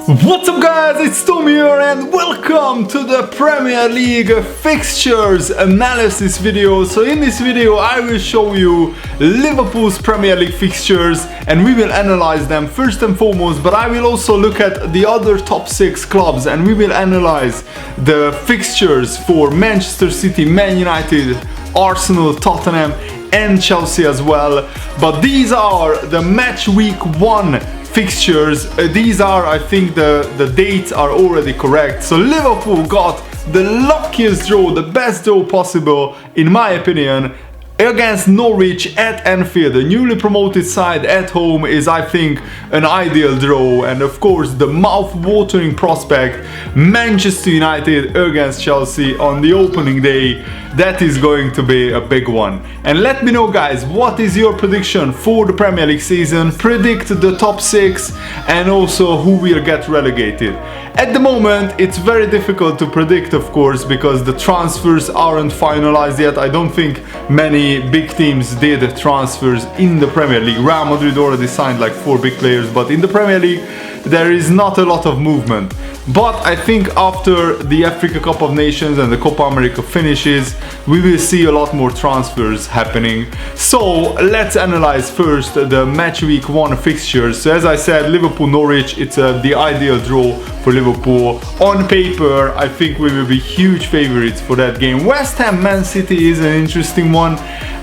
What's up guys, it's Tom here and welcome to the Premier League Fixtures Analysis video. So in this video I will show you Liverpool's Premier League fixtures and we will analyze them first and foremost, but I will also look at the other top 6 clubs and we will analyze the fixtures for Manchester City, Man United, Arsenal, Tottenham and Chelsea as well. But these are the match week 1 fixtures. These are, I think the dates are already correct. So Liverpool got the luckiest draw, the best draw possible in my opinion, against Norwich at Anfield. The newly promoted side at home is, I think, an ideal draw. And of course the mouth-watering prospect, Manchester United against Chelsea on the opening day. That is going to be a big one. And let me know guys, what is your prediction for the Premier League season? Predict the top 6 and also who will get relegated. At the moment it's very difficult to predict, of course, because the transfers aren't finalized yet. I don't think many big teams did transfers in the Premier League. Real Madrid already signed like 4 big players, but in the Premier League there is not a lot of movement. But I think after the Africa Cup of Nations and the Copa America finishes, we will see a lot more transfers happening. So let's analyze first the match week 1 fixtures. So as I said, Liverpool-Norwich, it's the ideal draw for Liverpool. On paper, I think we will be huge favorites for that game. West Ham-Man City is an interesting one,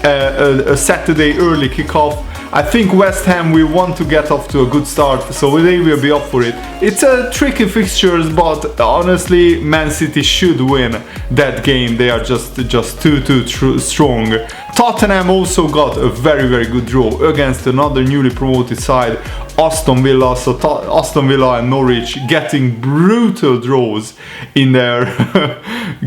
a Saturday early kickoff. I think West Ham will want to get off to a good start, so they will be up for it. It's a tricky fixtures, but honestly, Man City should win that game. They are just too strong. Tottenham also got a very good draw against another newly promoted side, Aston Villa. So Aston Villa and Norwich getting brutal draws in their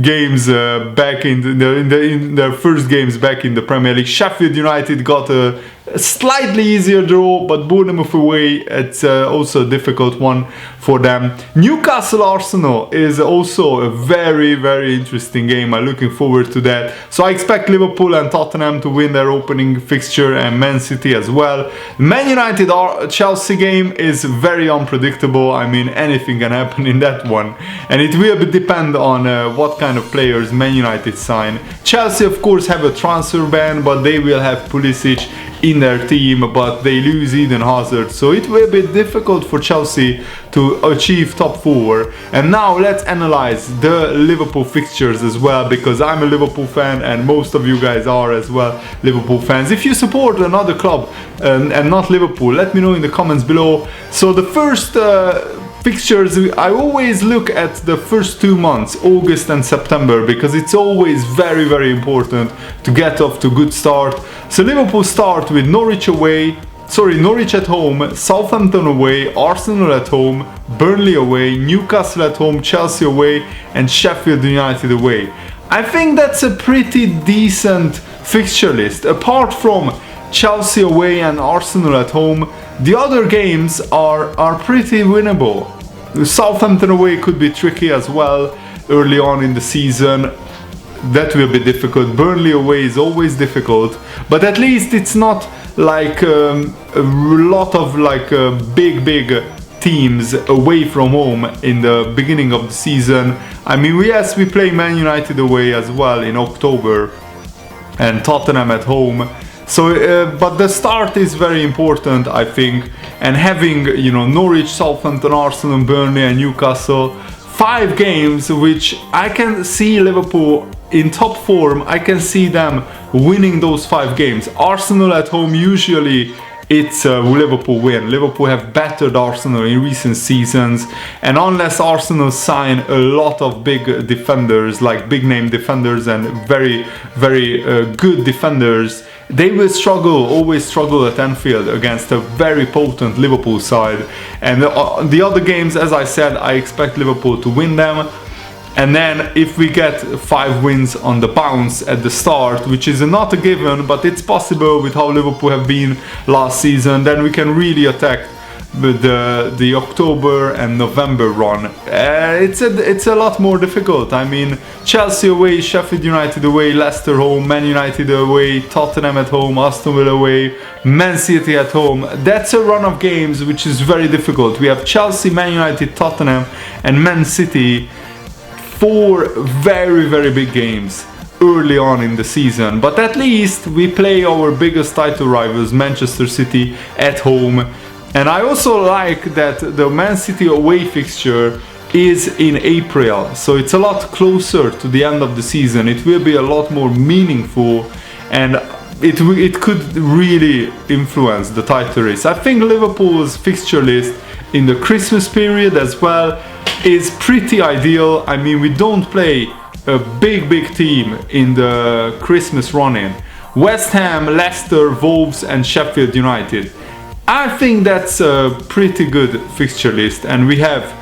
games back in their first games back in the Premier League. Sheffield United got a slightly easier draw, but Bournemouth away, it's also a difficult one for them. Newcastle Arsenal is also a very interesting game. I'm looking forward to that. So I expect Liverpool and Tottenham to win their opening fixture and Man City as well. Man United Chelsea game is very unpredictable. I mean, anything can happen in that one, and it will depend on what kind of players Man United sign. Chelsea of course have a transfer ban, but they will have Pulisic in their team, but they lose Eden Hazard, so it will be difficult for Chelsea to achieve top 4. And now let's analyze the Liverpool fixtures as well, because I'm a Liverpool fan and most of you guys are as well Liverpool fans. If you support another club and not Liverpool, let me know in the comments below. So the first fixtures, I always look at the first 2 months, August and September, because it's always very important to get off to a good start. So Liverpool start with Norwich at home, Southampton away, Arsenal at home, Burnley away, Newcastle at home, Chelsea away and Sheffield United away. I think that's a pretty decent fixture list. Apart from Chelsea away and Arsenal at home, the other games are pretty winnable. Southampton away could be tricky as well early on in the season. That will be difficult. Burnley away is always difficult, but at least it's not like a lot of like big teams away from home in the beginning of the season. I mean, yes, we play Man United away as well in October and Tottenham at home. So, but the start is very important, I think, and having, you know, Norwich, Southampton, Arsenal, Burnley and Newcastle, 5 games which I can see Liverpool in top form. I can see them winning those 5 games. Arsenal at home, usually it's Liverpool win. Liverpool have battered Arsenal in recent seasons, and unless Arsenal sign a lot of big defenders, like big name defenders and very good defenders, they will always struggle at Anfield against a very potent Liverpool side. And the other games, as I said, I expect Liverpool to win them. And then if we get 5 wins on the bounce at the start, which is not a given, but it's possible with how Liverpool have been last season, then we can really attack the October and November run. It's a lot more difficult. I mean, Chelsea away, Sheffield United away, Leicester home, Man United away, Tottenham at home, Aston Villa away, Man City at home. That's a run of games which is very difficult. We have Chelsea, Man United, Tottenham and Man City. 4 very, very big games early on in the season, but at least we play our biggest title rivals, Manchester City, at home. And I also like that the Man City away fixture is in April, so it's a lot closer to the end of the season. It will be a lot more meaningful, and it could really influence the title race. I think Liverpool's fixture list in the Christmas period as well is pretty ideal. I mean, we don't play a big team in the Christmas run-in. West Ham, Leicester, Wolves and Sheffield United. I think that's a pretty good fixture list, and we have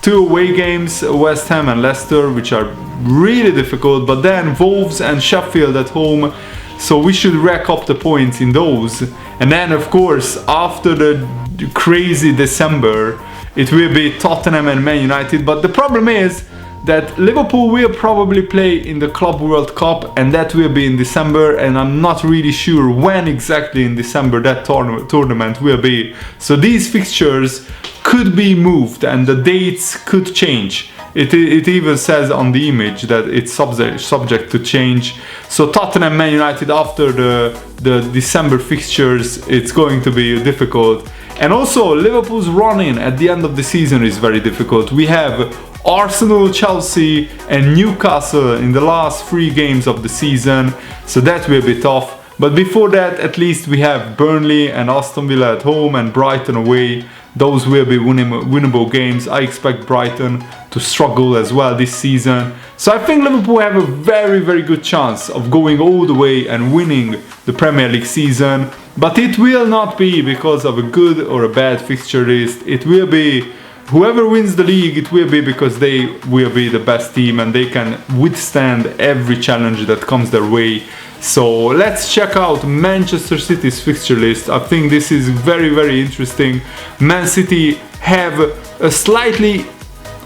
2 away games, West Ham and Leicester, which are really difficult, but then Wolves and Sheffield at home, so we should rack up the points in those. And then of course after the crazy December it will be Tottenham and Man United, but the problem is that Liverpool will probably play in the Club World Cup, and that will be in December, and I'm not really sure when exactly in December that tournament will be. So these fixtures could be moved and the dates could change. It even says on the image that it's subject to change. So Tottenham, Man United after the December fixtures, it's going to be difficult. And also Liverpool's run-in at the end of the season is very difficult. We have Arsenal, Chelsea and Newcastle in the last 3 games of the season, so that will be tough. But before that, at least we have Burnley and Aston Villa at home and Brighton away. Those will be winnable games. I expect Brighton to struggle as well this season. So I think Liverpool have a very good chance of going all the way and winning the Premier League season. But it will not be because of a good or a bad fixture list. It will be whoever wins the league, it will be because they will be the best team and they can withstand every challenge that comes their way. So let's check out Manchester City's fixture list. I think this is very interesting. Man City have a slightly,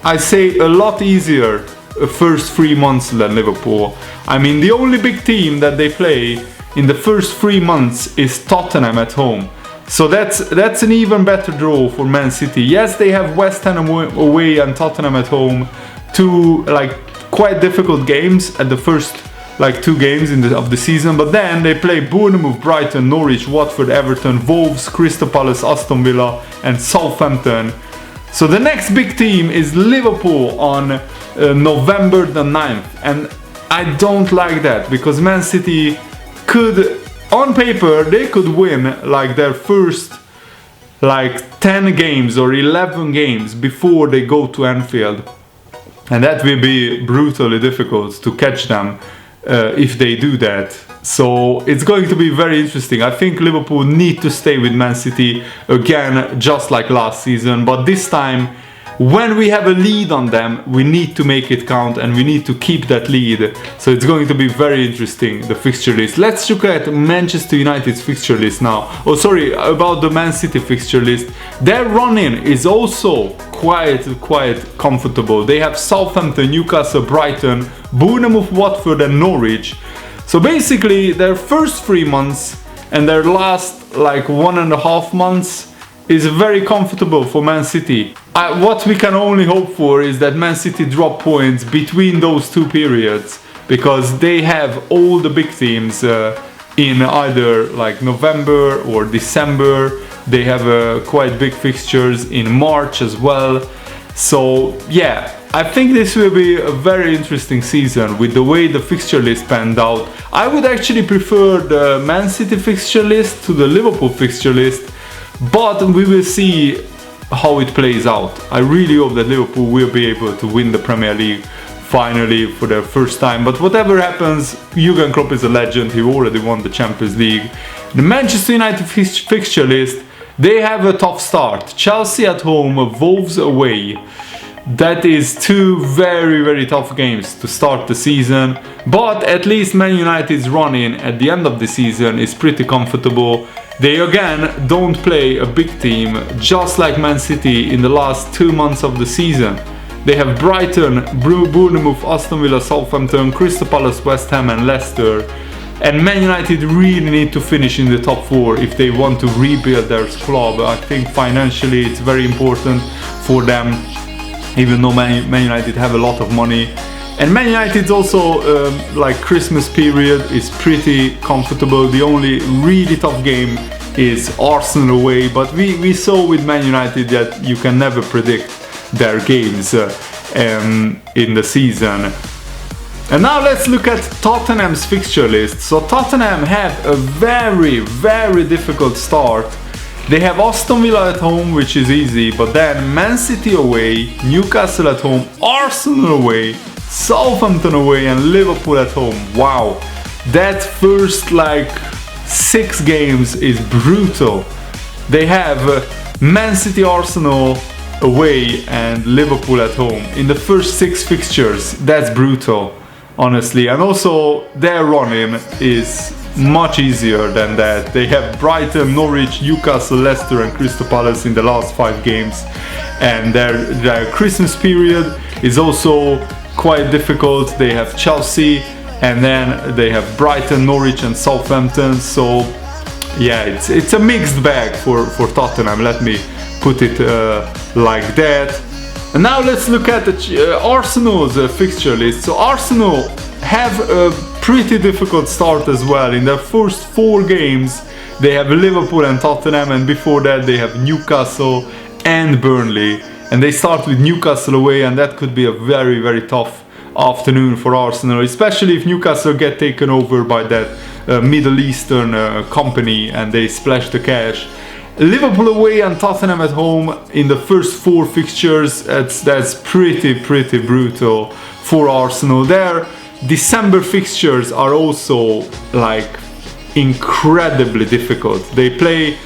I say a lot easier first 3 months than Liverpool. I mean, the only big team that they play in the first 3 months is Tottenham at home. So that's an even better draw for Man City. Yes, they have West Ham away and Tottenham at home, 2 like quite difficult games at the first like 2 games of the season, but then they play Bournemouth, Brighton, Norwich, Watford, Everton, Wolves, Crystal Palace, Aston Villa and Southampton. So the next big team is Liverpool on November the 9th, and I don't like that because Man City could, on paper, they could win like their first like 10 games or 11 games before they go to Anfield, and that will be brutally difficult to catch them if they do that. So it's going to be very interesting. I think Liverpool need to stay with Man City again, just like last season, but this time when we have a lead on them, we need to make it count and we need to keep that lead. So it's going to be very interesting, the fixture list. Let's look at Manchester United's fixture list now. Oh, sorry, about the Man City fixture list. Their run-in is also quite comfortable. They have Southampton, Newcastle, Brighton, Bournemouth, Watford and Norwich. So basically their first 3 months and their last like 1.5 months is very comfortable for Man City. What we can only hope for is that Man City drop points between those 2 periods, because they have all the big teams in either like November or December. They have quite big fixtures in March as well. So yeah, I think this will be a very interesting season with the way the fixture list panned out. I would actually prefer the Man City fixture list to the Liverpool fixture list, but we will see how it plays out. I really hope that Liverpool will be able to win the Premier League finally for their first time. But whatever happens, Jurgen Klopp is a legend. He already won the Champions League. The Manchester United fixture list, they have a tough start. Chelsea at home, Wolves away. That is 2 very tough games to start the season, but at least Man United's run-in at the end of the season is pretty comfortable. They again don't play a big team, just like Man City in the last 2 months of the season. They have Brighton, Bournemouth, Aston Villa, Southampton, Crystal Palace, West Ham and Leicester. And Man United really need to finish in the top 4 if they want to rebuild their club. I think financially it's very important for them, even though Man United have a lot of money. And Man United's also, like Christmas period, is pretty comfortable. The only really tough game is Arsenal away, but we saw with Man United that you can never predict their games in the season. And now let's look at Tottenham's fixture list. So Tottenham have a very, very difficult start. They have Aston Villa at home, which is easy, but then Man City away, Newcastle at home, Arsenal away, Southampton away and Liverpool at home. Wow, that first like 6 games is brutal. They have Man City, Arsenal away and Liverpool at home in the first 6 fixtures. That's brutal, honestly. And also their run-in is much easier than that. They have Brighton, Norwich, Newcastle, Leicester and Crystal Palace in the last 5 games. And their Christmas period is also quite difficult. They have Chelsea and then they have Brighton, Norwich and Southampton. So yeah, it's a mixed bag for Tottenham, let me put it like that. And now let's look at the Arsenal's fixture list. So Arsenal have a pretty difficult start as well. In their first 4 games they have Liverpool and Tottenham, and before that they have Newcastle and Burnley. And they start with Newcastle away, and that could be a very, very tough afternoon for Arsenal, especially if Newcastle get taken over by that Middle Eastern company and they splash the cash. Liverpool away and Tottenham at home in the first 4 fixtures. That's pretty brutal for Arsenal. Their December fixtures are also like incredibly difficult. They play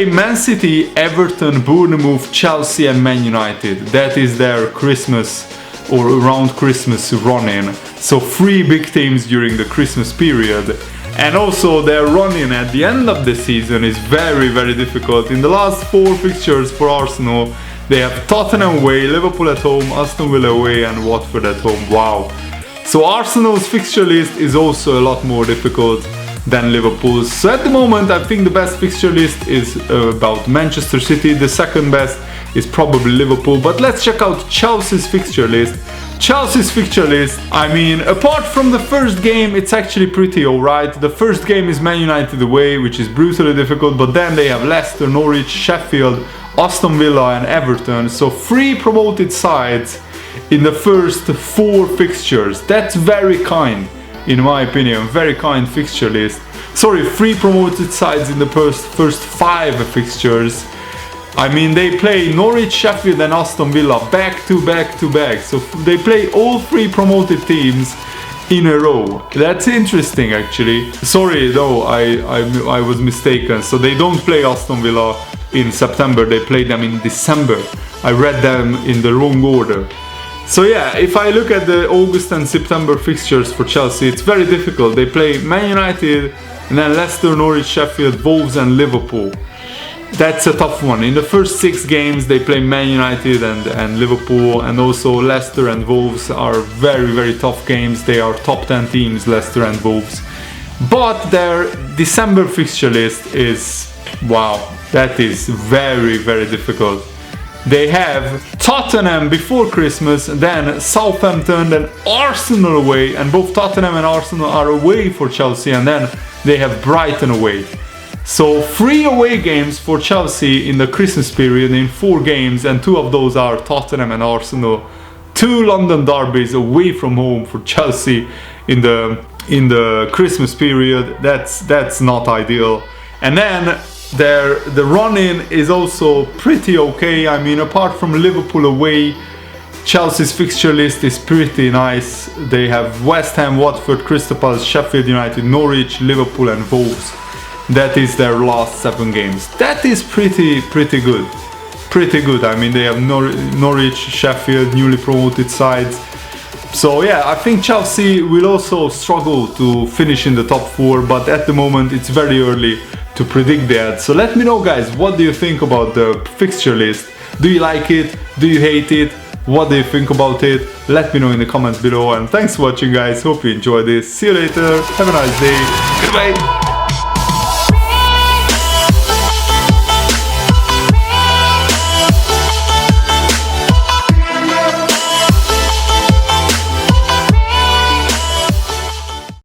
Man City, Everton, Bournemouth, Chelsea and Man United. That is their Christmas or around Christmas run-in. So 3 big teams during the Christmas period. And also their run-in at the end of the season is very, very difficult. In the last 4 fixtures for Arsenal, they have Tottenham away, Liverpool at home, Aston Villa away and Watford at home. Wow. So Arsenal's fixture list is also a lot more difficult than Liverpool's. So at the moment I think the best fixture list is about Manchester City. The second best is probably Liverpool. But let's check out Chelsea's fixture list. Chelsea's fixture list, I mean, apart from the first game, it's actually pretty alright. The first game is Man United away, which is brutally difficult, but then they have Leicester, Norwich, Sheffield, Aston Villa and Everton. So 3 promoted sides in the first 4 fixtures. That's very kind, in my opinion, very kind fixture list. Sorry, 3 promoted sides in the first 5 fixtures. I mean, they play Norwich, Sheffield and Aston Villa back to back to back. So they play all 3 promoted teams in a row. That's interesting actually. Sorry though, I was mistaken. So they don't play Aston Villa in September, they play them in December. I read them in the wrong order. So yeah, if I look at the August and September fixtures for Chelsea, it's very difficult. They play Man United and then Leicester, Norwich, Sheffield, Wolves and Liverpool. That's a tough one. In the first 6 games they play Man United and Liverpool, and also Leicester and Wolves are very, very tough games. They are top 10 teams, Leicester and Wolves. But their December fixture list is, wow, that is very, very difficult. They have Tottenham before Christmas, then Southampton, then Arsenal away, and both Tottenham and Arsenal are away for Chelsea, and then they have Brighton away. So 3 away games for Chelsea in the Christmas period in 4 games, and 2 of those are Tottenham and Arsenal. 2 London derbies away from home for Chelsea in the Christmas period. That's not ideal. And then the run-in is also pretty okay. I mean, apart from Liverpool away, Chelsea's fixture list is pretty nice. They have West Ham, Watford, Crystal Palace, Sheffield United, Norwich, Liverpool and Wolves. That is their last 7 games. That is pretty good. Pretty good. I mean, they have Norwich, Sheffield, newly promoted sides. So yeah, I think Chelsea will also struggle to finish in the top 4, but at the moment it's very early to predict that. So let me know, guys, what do you think about the fixture list? Do you like it? Do you hate it? What do you think about it? Let me know in the comments below, and thanks for watching, guys. Hope you enjoyed this. See you later. Have a nice day. Goodbye.